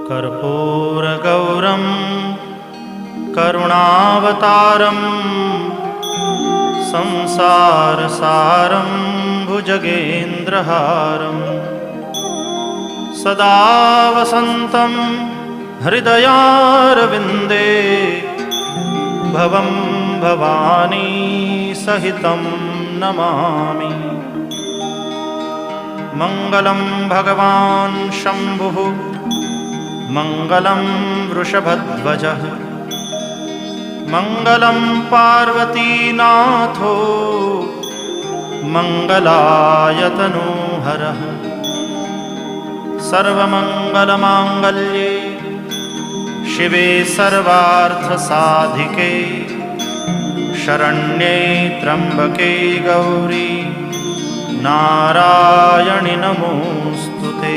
कर्पूरगौरं करुणावतारं संसारसारं भुजगेन्द्रहारं सदा वसन्तं हृदयारविन्दे भवं भवानी सहितं नमामि। मङ्गलं भगवान् शम्भुः मङ्गलं वृषभध्वजः मङ्गलं पार्वतीनाथो मङ्गलायतनोहरः। सर्वमङ्गलमाङ्गल्ये शिवे सर्वार्थसाधिके शरण्ये त्र्यम्बके गौरी नारायणि नमोऽस्तुते।